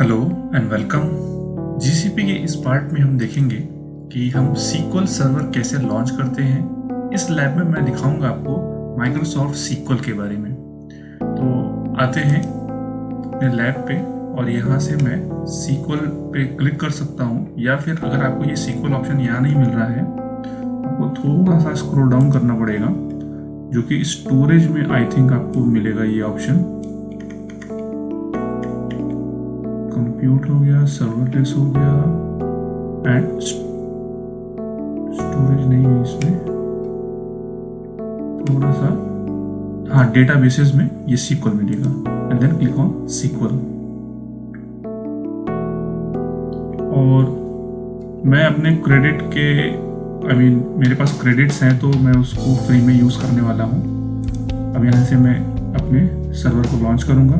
Hello and welcome. GCP के इस part में हम देखेंगे कि हम सीक्वल सर्वर कैसे लॉन्च करते हैं। इस लैब में मैं दिखाऊंगा आपको माइक्रोसॉफ्ट सीक्वल के बारे में। तो आते हैं अपने लैब पे और यहाँ से मैं सीक्वल पे क्लिक कर सकता हूँ, या फिर अगर आपको ये सीक्वल ऑप्शन यहाँ नहीं मिल रहा है, आपको थोड़ा सा स्क्रॉल डाउन करना पड़ेगा, जो कि स्टोरेज में आई थिंक आपको मिलेगा ये ऑप्शन। कंप्यूट हो गया, सर्वरलेस हो गया एंड स्टोरेज नहीं है इसमें, थोड़ा सा हाँ डेटाबेसेस में ये सीक्वल मिलेगा and then click on SQL. और मैं अपने क्रेडिट के मेरे पास क्रेडिट्स हैं तो मैं उसको फ्री में यूज़ करने वाला हूँ। अब यहाँ से मैं अपने सर्वर को लॉन्च करूँगा।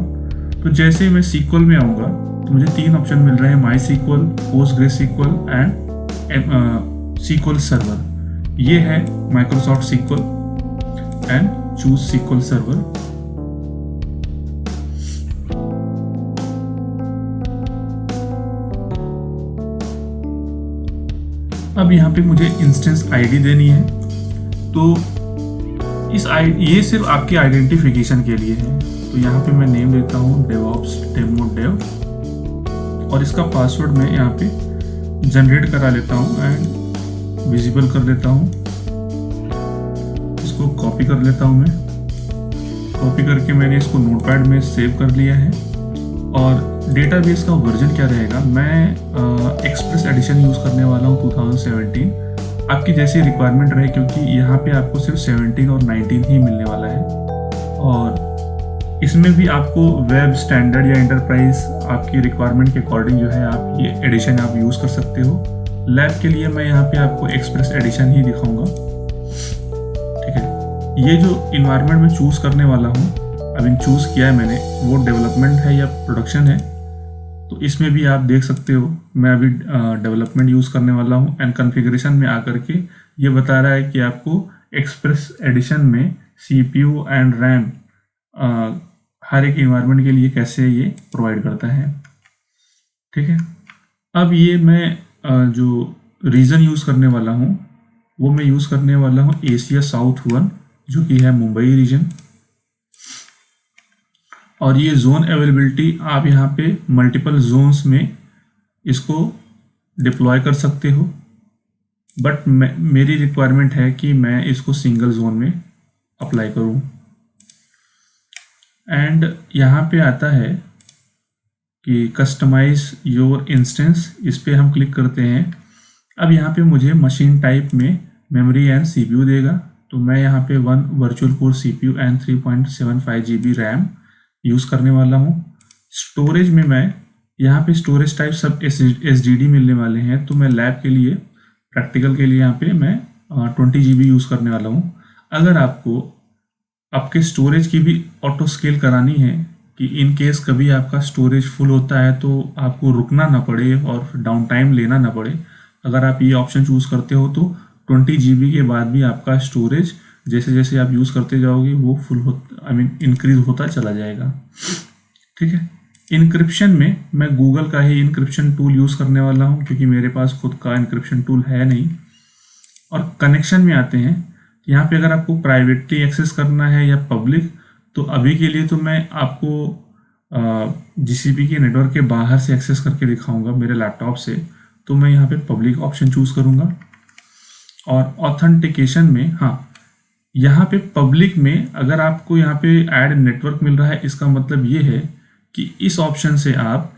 तो जैसे मैं सीक्वल में आऊँगा तो मुझे 3 ऑप्शन मिल रहे हैं, माई सीक्वल, पोस्टग्रेसक्यूएल एंड सीक्वल सर्वर। ये है Microsoft sequel and choose SQL server. अब यहाँ पे मुझे इंस्टेंस आईडी देनी है, तो ये सिर्फ आपके आइडेंटिफिकेशन के लिए है। तो यहाँ पे मैं नेम देता हूँ डेवऑप्स डेमो डेव, और इसका पासवर्ड मैं यहाँ पे जनरेट करा लेता हूँ एंड विजिबल कर देता हूँ। इसको कॉपी कर लेता हूँ मैं। कॉपी करके मैंने इसको नोटपैड में सेव कर लिया है। और डेटाबेस का वर्जन क्या रहेगा, मैं एक्सप्रेस एडिशन यूज़ करने वाला हूँ 2017। आपकी जैसी रिक्वायरमेंट रहे, क्योंकि यहाँ पे आपको सिर्फ 17 और 19 ही मिलने वाला है। और इसमें भी आपको वेब स्टैंडर्ड या इंटरप्राइज आपकी रिक्वायरमेंट के अकॉर्डिंग जो है आप ये एडिशन आप यूज़ कर सकते हो। लैब के लिए मैं यहाँ पे आपको एक्सप्रेस एडिशन ही दिखाऊंगा, ठीक है। ये जो इन्वायरमेंट में चूज़ करने वाला हूँ, अभी चूज़ किया है मैंने, वो डेवलपमेंट है या प्रोडक्शन है, तो इसमें भी आप देख सकते हो मैं अभी डेवलपमेंट यूज़ करने वाला हूँ। एंड कॉन्फ़िगरेशन में आकर के ये बता रहा है कि आपको एक्सप्रेस एडिशन में CPU एंड रैम हर एक इन्वायरमेंट के लिए कैसे ये प्रोवाइड करता है, ठीक है। अब ये मैं जो रीजन यूज़ करने वाला हूँ वो मैं यूज़ करने वाला हूँ एशिया साउथ 1, जो कि है मुंबई रीजन। और ये जोन अवेलेबिलिटी आप यहाँ पे मल्टीपल जोन्स में इसको डिप्लॉय कर सकते हो, बट मेरी रिक्वायरमेंट है कि मैं इसको सिंगल जोन में अप्लाई करूँ। एंड यहाँ पे आता है कि कस्टमाइज योर इंस्टेंस, इस पे हम क्लिक करते हैं। अब यहाँ पे मुझे मशीन टाइप में मेमोरी एंड CPU देगा, तो मैं यहाँ पे 1 virtual core CPU and 3.75 GB RAM use करने वाला हूँ। स्टोरेज में मैं यहाँ पे स्टोरेज टाइप सब SSD मिलने वाले हैं, तो मैं लैब के लिए प्रैक्टिकल के लिए यहाँ पे मैं 20 GB यूज़ करने वाला हूँ। अगर आपको आपके स्टोरेज की भी ऑटो स्केल करानी है कि इन केस कभी आपका स्टोरेज फुल होता है तो आपको रुकना ना पड़े और डाउन टाइम लेना ना पड़े, अगर आप ये ऑप्शन चूज़ करते हो तो 20 GB के बाद भी आपका स्टोरेज जैसे जैसे आप यूज़ करते जाओगे वो फुल इंक्रीज होता चला जाएगा, ठीक है। इनक्रिप्शन में मैं गूगल का ही इनक्रिप्शन टूल यूज़ करने वाला हूँ, क्योंकि मेरे पास खुद का इनक्रिप्शन टूल है नहीं। और कनेक्शन में आते हैं, यहाँ पे अगर आपको प्राइवेटली एक्सेस करना है या पब्लिक, तो अभी के लिए तो मैं आपको जीसीपी के नेटवर्क के बाहर से एक्सेस करके दिखाऊंगा मेरे लैपटॉप से, तो मैं यहाँ पे पब्लिक ऑप्शन चूज़ करूँगा। और ऑथेंटिकेशन में हाँ, यहाँ पे पब्लिक में अगर आपको यहाँ पे ऐड नेटवर्क मिल रहा है, इसका मतलब ये है कि इस ऑप्शन से आप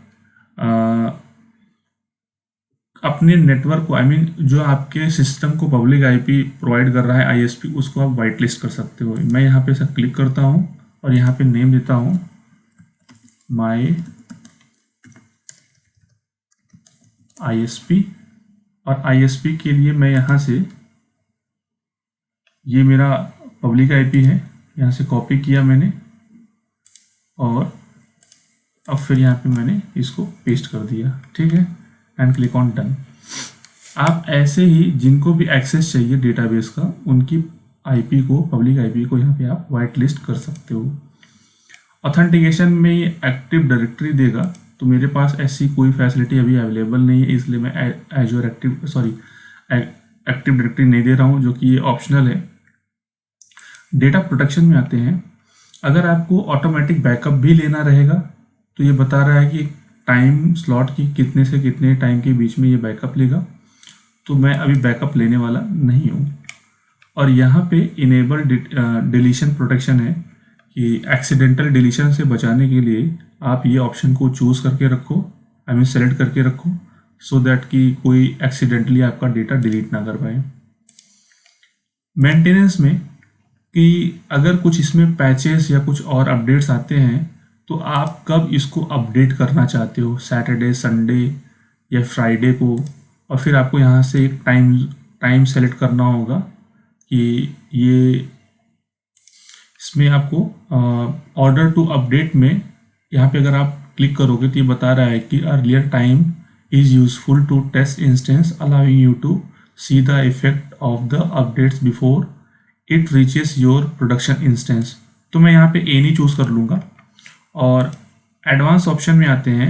अपने नेटवर्क को जो आपके सिस्टम को पब्लिक IP प्रोवाइड कर रहा है ISP, उसको आप वाइट लिस्ट कर सकते हो। मैं यहाँ पे सब क्लिक करता हूँ और यहाँ पे नेम देता हूँ माई ISP। और ISP के लिए मैं यहाँ से, ये मेरा पब्लिक IP है, यहाँ से कॉपी किया मैंने और अब फिर यहाँ पे मैंने इसको पेस्ट कर दिया, ठीक है। And click on done. आप ऐसे ही जिनको भी एक्सेस चाहिए डेटाबेस का, उनकी IP को, पब्लिक IP को यहाँ पे आप वाइट लिस्ट कर सकते हो। ऑथेंटिकेशन में ये एक्टिव डायरेक्टरी देगा तो मेरे पास ऐसी कोई फैसिलिटी अभी अवेलेबल नहीं है, इसलिए मैं एजोर एक्टिव डायरेक्टरी नहीं दे रहा हूँ, जो कि ये ऑप्शनल है। डेटा प्रोटेक्शन में आते हैं। अगर आपको ऑटोमेटिक बैकअप भी लेना रहेगा तो ये बता रहा है कि टाइम स्लॉट की कितने से कितने टाइम के बीच में ये बैकअप लेगा, तो मैं अभी बैकअप लेने वाला नहीं हूँ। और यहाँ पे इनेबल डिलीशन प्रोटेक्शन है कि एक्सीडेंटल डिलीशन से बचाने के लिए आप ये ऑप्शन को चूज़ करके रखो, आई मीन सेलेक्ट करके रखो, सो दैट कि कोई एक्सीडेंटली आपका डेटा डिलीट ना कर पाए। मेंटेनेंस में कि अगर कुछ इसमें पैचेस या कुछ और अपडेट्स आते हैं तो आप कब इसको अपडेट करना चाहते हो, सैटरडे, संडे या फ्राइडे को, और फिर आपको यहाँ से एक टाइम सेलेक्ट करना होगा कि ये इसमें आपको ऑर्डर टू अपडेट में यहाँ पे अगर आप क्लिक करोगे तो ये बता रहा है कि earlier time is useful to test instance allowing you to see the effect of the updates before it reaches your production instance. तो मैं यहाँ पे ए नहीं चूज़ कर लूँगा। और एडवांस ऑप्शन में आते हैं।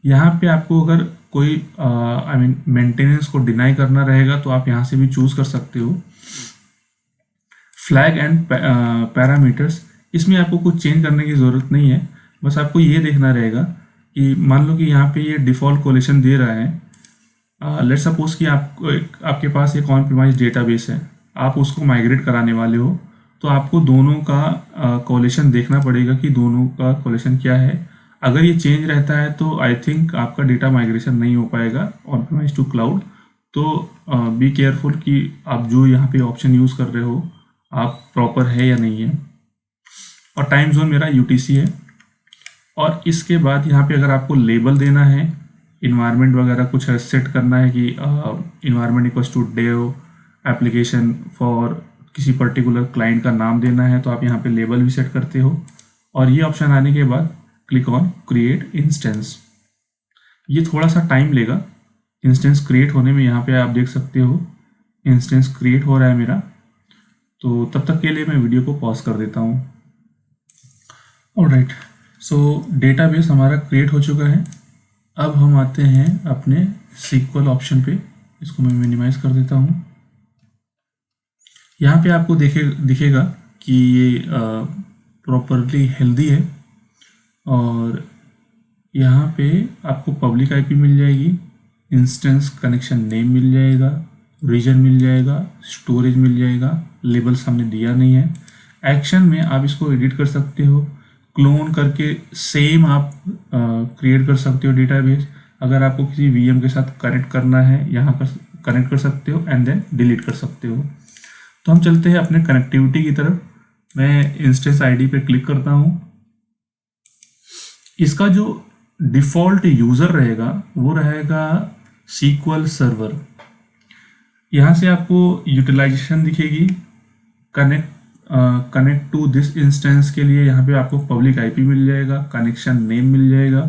यहाँ पे आपको अगर कोई आई मीन मेंटेनेंस को डिनाई करना रहेगा तो आप यहाँ से भी चूज़ कर सकते हो। फ्लैग एंड पैरामीटर्स, इसमें आपको कुछ चेंज करने की ज़रूरत नहीं है, बस आपको ये देखना रहेगा कि मान लो कि यहाँ पे ये डिफ़ॉल्ट कोलेशन दे रहा है। लेट्स सपोज कि आपके पास एक ऑन प्रीमाइस डेटाबेस है, आप उसको माइग्रेट कराने वाले हो, तो आपको दोनों का कोलेशन देखना पड़ेगा कि दोनों का कोलेशन क्या है। अगर ये चेंज रहता है तो आई थिंक आपका डेटा माइग्रेशन नहीं हो पाएगा ऑन प्रीमाइस टू क्लाउड। तो बी केयरफुल कि आप जो यहाँ पे ऑप्शन यूज़ कर रहे हो आप प्रॉपर है या नहीं है। और टाइम जोन मेरा यूटीसी है। और इसके बाद यहाँ पे अगर आपको लेबल देना है, इन्वायरमेंट वगैरह कुछ सेट करना है कि environment equals to dev application for किसी पर्टिकुलर क्लाइंट का नाम देना है, तो आप यहाँ पे लेबल भी सेट करते हो। और ये ऑप्शन आने के बाद क्लिक ऑन क्रिएट इंस्टेंस। ये थोड़ा सा टाइम लेगा इंस्टेंस क्रिएट होने में। यहाँ पे आप देख सकते हो इंस्टेंस क्रिएट हो रहा है मेरा, तो तब तक के लिए मैं वीडियो को पॉज कर देता हूँ। ऑलराइट, सो डेटाबेस हमारा क्रिएट हो चुका है। अब हम आते हैं अपने सीक्वल ऑप्शन पे। इसको मैं मिनिमाइज कर देता हूँ। यहाँ पे आपको दिखेगा कि ये प्रॉपरली हेल्दी है। और यहाँ पे आपको पब्लिक आईपी मिल जाएगी, इंस्टेंस कनेक्शन नेम मिल जाएगा, रीजन मिल जाएगा, स्टोरेज मिल जाएगा, लेबल्स हमने दिया नहीं है। एक्शन में आप इसको एडिट कर सकते हो, क्लोन करके सेम आप क्रिएट कर सकते हो डेटाबेस। अगर आपको किसी वीएम के साथ कनेक्ट करना है यहाँ पर कनेक्ट कर सकते हो एंड देन डिलीट कर सकते हो। तो हम चलते हैं अपने कनेक्टिविटी की तरफ। मैं इंस्टेंस आईडी पे क्लिक करता हूँ। इसका जो डिफ़ॉल्ट यूज़र रहेगा वो रहेगा सीक्वल सर्वर। यहाँ से आपको यूटिलाइजेशन दिखेगी। कनेक्ट टू दिस इंस्टेंस के लिए यहाँ पे आपको पब्लिक आईपी मिल जाएगा, कनेक्शन नेम मिल जाएगा,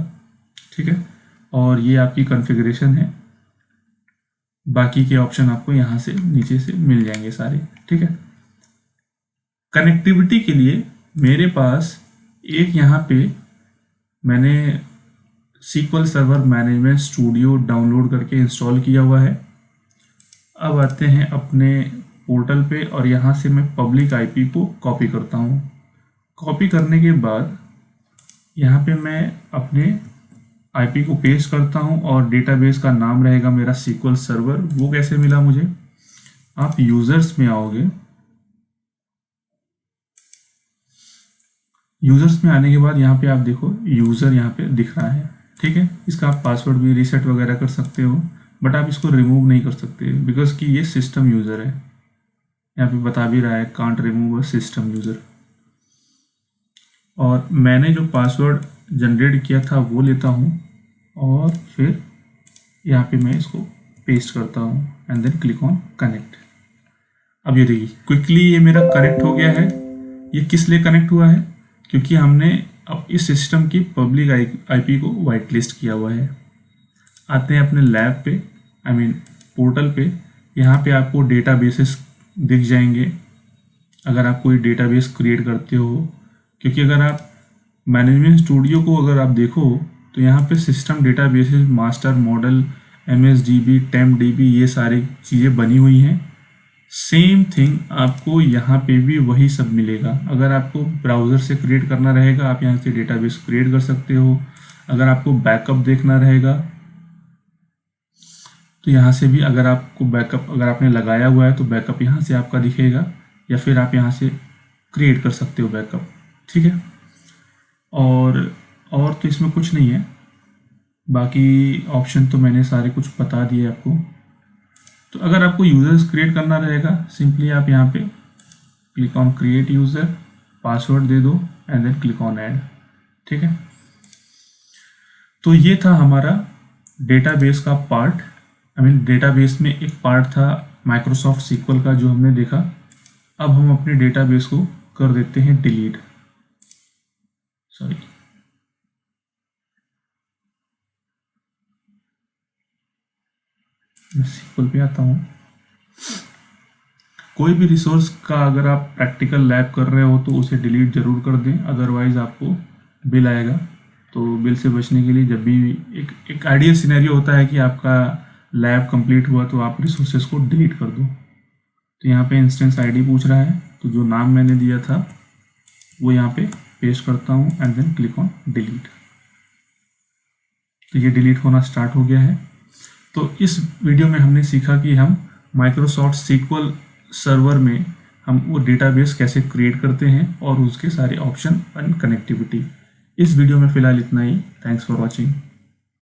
ठीक है। और ये आपकी कॉन्फ़िगरेशन है। बाकी के ऑप्शन आपको यहाँ से नीचे से मिल जाएंगे सारे, ठीक है। कनेक्टिविटी के लिए मेरे पास एक यहाँ पे मैंने SQL server management studio download करके इंस्टॉल किया हुआ है। अब आते हैं अपने पोर्टल पे और यहाँ से मैं पब्लिक आईपी को कॉपी करता हूँ। कॉपी करने के बाद यहाँ पे मैं अपने आईपी को पेस्ट करता हूँ और डेटाबेस का नाम रहेगा मेरा सीक्वल सर्वर। वो कैसे मिला मुझे, आप यूज़र्स में आओगे। यूज़र्स में आने के बाद यहाँ पे आप देखो यूज़र यहाँ पे दिख रहा है, ठीक है। इसका आप पासवर्ड भी रीसेट वगैरह कर सकते हो, बट आप इसको रिमूव नहीं कर सकते बिकॉज कि ये सिस्टम यूज़र है। यहाँ पे बता भी रहा है can't remove a system user. और मैंने जो पासवर्ड जनरेट किया था वो लेता हूँ और फिर यहाँ पे मैं इसको पेस्ट करता हूँ and then click on connect. अब ये देखिए क्विकली ये मेरा कनेक्ट हो गया है। ये किस लिए कनेक्ट हुआ है, क्योंकि हमने अब इस सिस्टम की पब्लिक आईपी को वाइट लिस्ट किया हुआ है। आते हैं अपने लैब पे, आई मीन पोर्टल पे। यहाँ पे आपको डेटाबेसेस दिख जाएंगे अगर आप कोई डेटाबेस क्रिएट करते हो। क्योंकि अगर आप मैनेजमेंट स्टूडियो को अगर आप देखो तो यहाँ पे system databases master model MSDB TempDB ये सारी चीज़ें बनी हुई हैं। सेम थिंग आपको यहाँ पे भी वही सब मिलेगा। अगर आपको ब्राउज़र से क्रिएट करना रहेगा आप यहाँ से डेटाबेस क्रिएट कर सकते हो। अगर आपको बैकअप देखना रहेगा तो यहाँ से भी, अगर आपको बैकअप अगर आपने लगाया हुआ है तो बैकअप यहाँ से आपका दिखेगा, या फिर आप यहाँ से क्रिएट कर सकते हो बैकअप। ठीक है, और तो इसमें कुछ नहीं है, बाकी ऑप्शन तो मैंने सारे कुछ बता दिए आपको। तो अगर आपको यूज़र्स क्रिएट करना रहेगा सिंपली आप यहाँ पे click on create user, password दे दो and then click on add. ठीक है, तो ये था हमारा डेटाबेस का पार्ट। डेटाबेस में एक पार्ट था माइक्रोसॉफ्ट सीक्वल का जो हमने देखा। अब हम अपने डेटाबेस को कर देते हैं डिलीट। सीक्वल पे आता हूँ। कोई भी रिसोर्स का अगर आप प्रैक्टिकल लैब कर रहे हो तो उसे डिलीट ज़रूर कर दें, अदरवाइज़ आपको बिल आएगा। तो बिल से बचने के लिए जब भी एक आइडियल सिनेरियो होता है कि आपका लैब कंप्लीट हुआ तो आप रिसोर्सेज को डिलीट कर दो। तो यहाँ पे इंस्टेंस आईडी पूछ रहा है, तो जो नाम मैंने दिया था वो यहाँ पे पेस्ट करता हूँ and then click on delete. तो ये डिलीट होना स्टार्ट हो गया है। तो इस वीडियो में हमने सीखा कि हम माइक्रोसॉफ्ट सीक्वल सर्वर में हम वो डेटाबेस कैसे क्रिएट करते हैं और उसके सारे ऑप्शन एंड कनेक्टिविटी। इस वीडियो में फ़िलहाल इतना ही। Thanks for watching.